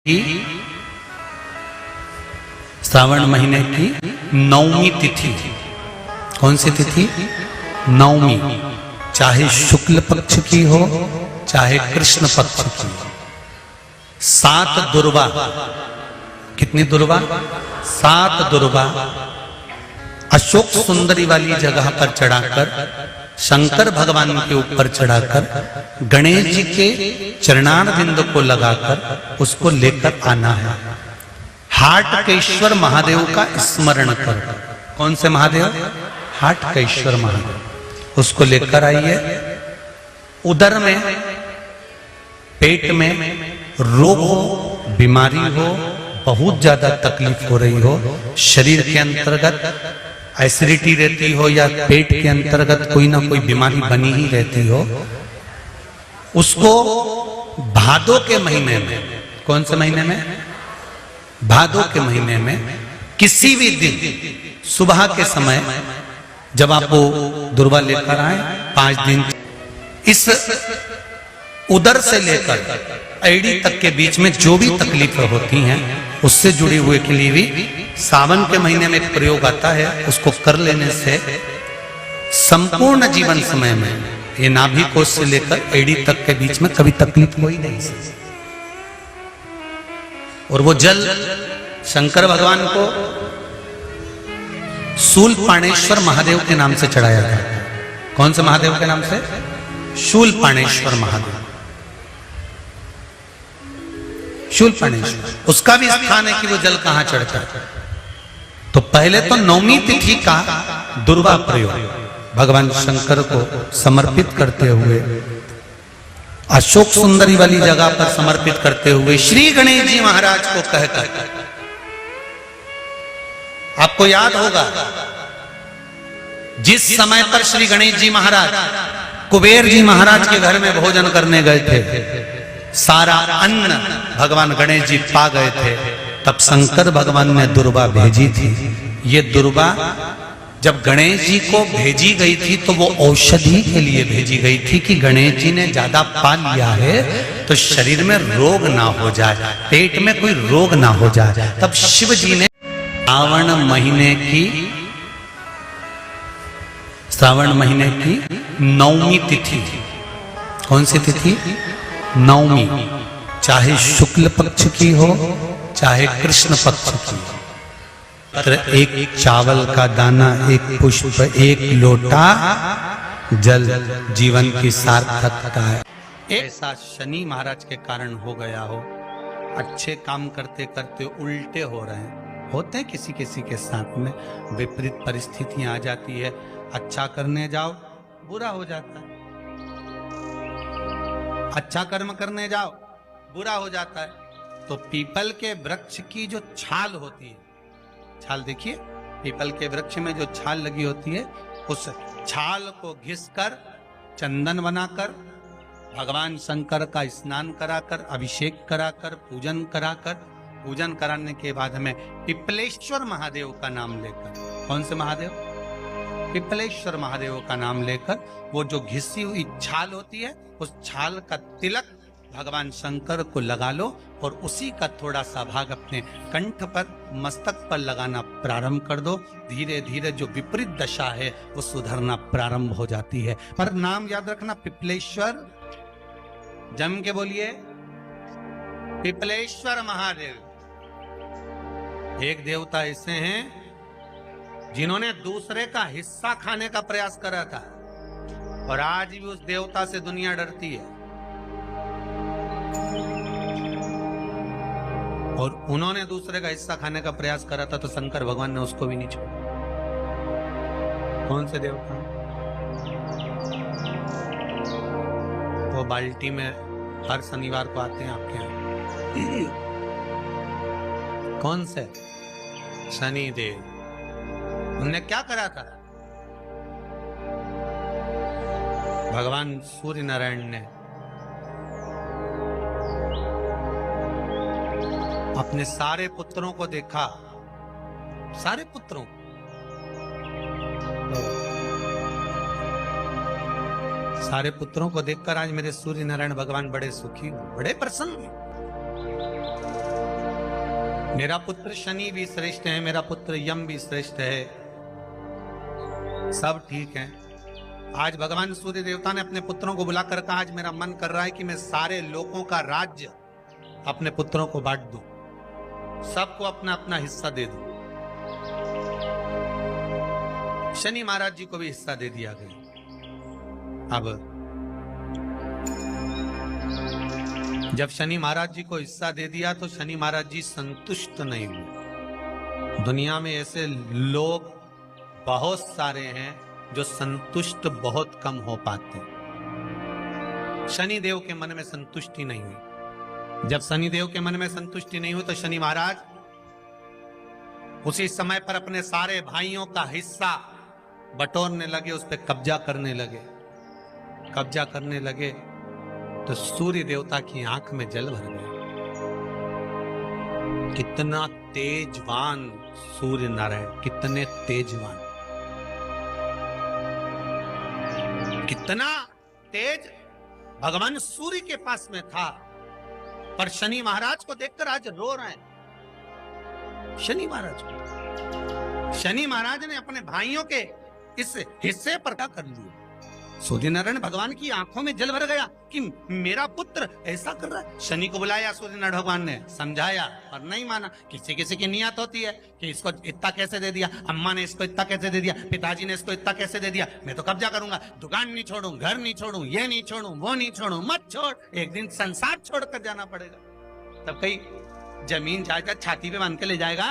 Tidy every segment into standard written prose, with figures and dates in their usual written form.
की श्रावण महीने की 9वीं तिथि। कौन सी तिथि? 9वीं। चाहे शुक्ल पक्ष की हो चाहे कृष्ण पक्ष की। 7 दुर्वा। कितनी दुर्वा? 7 दुर्वा अशोक सुंदरी वाली जगह पर चढ़ाकर, शंकर भगवान के ऊपर चढ़ाकर, गणेश जी के चरणारविंद को लगाकर उसको लेकर आना है। हाटकेश्वर महादेव का स्मरण कर। कौन से महादेव? हाटकेश्वर महादेव। उसको लेकर आइए। उदर में, पेट में रोग हो, बीमारी हो, बहुत ज्यादा तकलीफ हो रही हो, शरीर के अंतर्गत एसिडिटी रहती हो या पेट के अंतर्गत कोई ना कोई बीमारी बनी ही रहती हो, उसको भादो के महीने में, कौन से महीने में? भादो के महीने में किसी भी दिन सुबह के समय जब आप वो दुर्वा लेकर आए, 5 दिन इस उदर से लेकर एड़ी तक के बीच में जो भी तकलीफें होती हैं उससे जुड़ी हुए के लिए भी सावन के महीने में एक प्रयोग आता है। उसको कर लेने से संपूर्ण जीवन समय में ये नाभि कोश से लेकर एड़ी तक के बीच में कभी तकलीफ हो ही नहीं सकती। और वो जल शंकर भगवान को शूलपाणेश्वर महादेव के नाम से चढ़ाया था। कौन से महादेव के नाम से? शूलपाणेश्वर महादेव। शूलपाणेश्वर उसका भी स्थान है कि वो जल कहां चढ़ता है। तो पहले तो 9वीं तिथि का दुर्वा प्रयोग भगवान शंकर को समर्पित करते हुए, अशोक सुंदरी वाली जगह पर समर्पित करते हुए श्री गणेश जी महाराज को कहकर, आपको याद होगा जिस समय पर श्री गणेश जी महाराज कुबेर जी महाराज के घर में भोजन करने गए थे, सारा अन्न भगवान गणेश जी पा गए थे, तब शंकर भगवान ने दुर्वा भेजी थी। ये दुर्वा जब गणेश जी को भेजी गई थी तो वो औषधि के लिए भेजी गई थी कि गणेश जी ने ज्यादा पा लिया है तो शरीर में रोग ना हो जाए, पेट में कोई रोग ना हो जाए। तब शिव जी ने श्रावण महीने की 9वीं तिथि। कौन सी तिथि? 9वीं। चाहे शुक्ल पक्ष की हो चाहे कृष्ण पक्ष की। एक चावल का दाना, एक पुष्प, एक लोटा जल जीवन की सार्थकता है। ऐसा शनि महाराज के कारण हो गया हो, अच्छे काम करते करते उल्टे हो रहे हैं, होते हैं किसी किसी के साथ में, विपरीत परिस्थितियां आ जाती है। अच्छा करने जाओ बुरा हो जाता है, अच्छा कर्म करने जाओ बुरा हो जाता है। तो पीपल के वृक्ष की जो छाल होती है, छाल देखिए, पीपल के वृक्ष में जो छाल लगी होती है, उस छाल को घिसकर चंदन बनाकर भगवान शंकर का स्नान कराकर, अभिषेक कराकर, पूजन कराकर, पूजन कराने के बाद हमें पिपलेश्वर महादेव का नाम लेकर, कौन से महादेव? पिपलेश्वर महादेव का नाम लेकर वो जो घिसी हुई छाल होती है, उस छाल का तिलक भगवान शंकर को लगा लो और उसी का थोड़ा सा भाग अपने कंठ पर, मस्तक पर लगाना प्रारंभ कर दो। धीरे धीरे जो विपरीत दशा है वो सुधरना प्रारंभ हो जाती है। पर नाम याद रखना, पिपलेश्वर। जम के बोलिए, पिपलेश्वर महादेव। एक देवता ऐसे हैं जिन्होंने दूसरे का हिस्सा खाने का प्रयास करा था और आज भी उस देवता से दुनिया डरती है। और उन्होंने दूसरे का हिस्सा खाने का प्रयास करा था तो शंकर भगवान ने उसको भी नहीं छोड़ा। कौन से देवता? वो बाल्टी में हर शनिवार को आते हैं आपके यहाँ। कौन से? शनि देव। उन्होंने क्या करा था? भगवान सूर्य नारायण ने अपने सारे पुत्रों को देखा, सारे पुत्रों, सारे पुत्रों को देखकर आज मेरे सूर्य नारायण भगवान बड़े सुखी, बड़े प्रसन्न। मेरा पुत्र शनि भी श्रेष्ठ है, मेरा पुत्र यम भी श्रेष्ठ है, सब ठीक है। आज भगवान सूर्य देवता ने अपने पुत्रों को बुलाकर कहा, आज मेरा मन कर रहा है कि मैं सारे लोगों का राज्य अपने पुत्रों को बांट दूं, सबको अपना अपना हिस्सा दे दूं। शनि महाराज जी को भी हिस्सा दे दिया गया। अब जब शनि महाराज जी को हिस्सा दे दिया तो शनि महाराज जी संतुष्ट नहीं हुए। दुनिया में ऐसे लोग बहुत सारे हैं जो संतुष्ट बहुत कम हो पाते हैं। शनि देव के मन में संतुष्टि नहीं हुई। जब शनि देव के मन में संतुष्टि नहीं हुई तो शनि महाराज उसी समय पर अपने सारे भाइयों का हिस्सा बटोरने लगे, उस पर कब्जा करने लगे। कब्जा करने लगे तो सूर्य देवता की आंख में जल भर गया। कितना तेजवान सूर्य नारायण, कितने तेजवान, कितना तेज भगवान सूर्य के पास में था। पर शनि महाराज को देखकर आज रो रहे हैं। शनि महाराज को, शनि महाराज ने अपने भाइयों के इस हिस्से पर क्या कर लिया। सूर्य नारायण भगवान की आंखों में जल भर गया कि मेरा पुत्र ऐसा कर रहा है। शनि को बुलाया सूर्य नारायण भगवान ने, समझाया और नहीं माना। किसी किसी की नियत होती है कि इसको इतना कैसे दे दिया, अम्मा ने इसको इतना कैसे दे दिया, पिताजी ने इसको इतना कैसे दे दिया, मैं तो कब्जा करूंगा, दुकान नहीं छोड़ू, घर नहीं छोड़ू, ये नहीं छोड़ू, वो नहीं छोड़ू। मत छोड़, एक दिन संसार छोड़कर जाना पड़ेगा। तब कहीं जमीन जायदाद छाती पे बांध के ले जाएगा।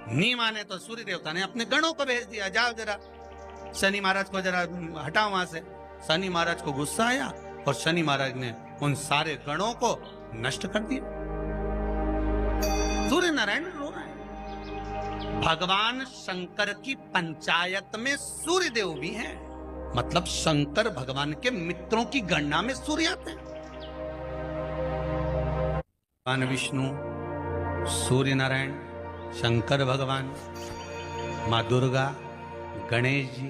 नहीं माने तो सूर्य देवता ने अपने गणों को भेज दिया, जाओ जरा शनि महाराज को जरा हटाओ वहां से। शनि महाराज को गुस्सा आया और शनि महाराज ने उन सारे गणों को नष्ट कर दिया। सूर्य नारायण रो रहे हैं। भगवान शंकर की पंचायत में सूर्य देव भी हैं, मतलब शंकर भगवान के मित्रों की गणना में सूर्य आते हैं। भगवान विष्णु, सूर्य नारायण, शंकर भगवान, माँ दुर्गा, गणेश जी,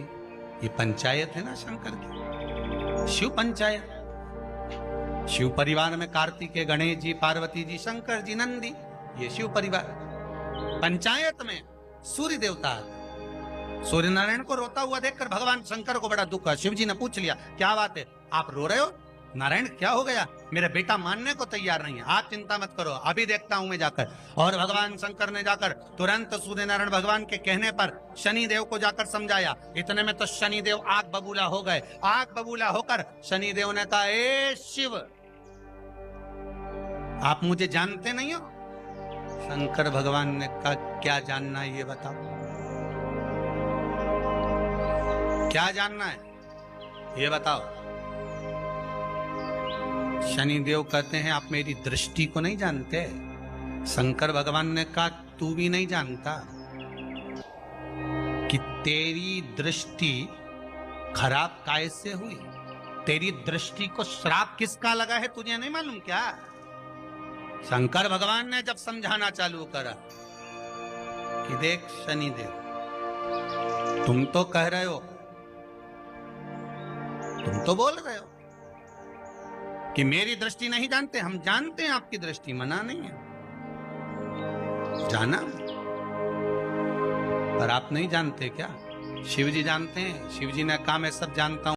ये पंचायत है ना शंकर की, शिव पंचायत। शिव परिवार में कार्तिकेय, गणेश जी, पार्वती जी, शंकर जी, नंदी, ये शिव परिवार। पंचायत में सूर्य देवता। सूर्य नारायण को रोता हुआ देखकर भगवान शंकर को बड़ा दुख हुआ। शिव जी ने पूछ लिया, क्या बात है, आप रो रहे हो? नारायण क्या हो गया? मेरा बेटा मानने को तैयार नहीं है। आप चिंता मत करो, अभी देखता हूं मैं जाकर। और भगवान शंकर ने जाकर तुरंत सूर्य नारायण भगवान के कहने पर शनि देव को जाकर समझाया। इतने में तो शनि देव आग बबूला हो गए। आग बबूला होकर शनि देव ने कहा, ए शिव, आप मुझे जानते नहीं हो? शंकर भगवान ने कहा, क्या जानना है ये बताओ, क्या जानना है ये बताओ। शनि देव कहते हैं, आप मेरी दृष्टि को नहीं जानते। शंकर भगवान ने कहा, तू भी नहीं जानता कि तेरी दृष्टि खराब कैसे हुई। तेरी दृष्टि को श्राप किसका लगा है तुझे नहीं मालूम क्या? शंकर भगवान ने जब समझाना चालू करा कि देख शनि देव, तुम तो कह रहे हो, तुम तो बोल रहे हो कि मेरी दृष्टि नहीं जानते। हम जानते हैं आपकी दृष्टि, मना नहीं है, जाना, पर आप नहीं जानते क्या? शिव जी जानते हैं। शिव जी ने कहा, मैं सब जानता हूं।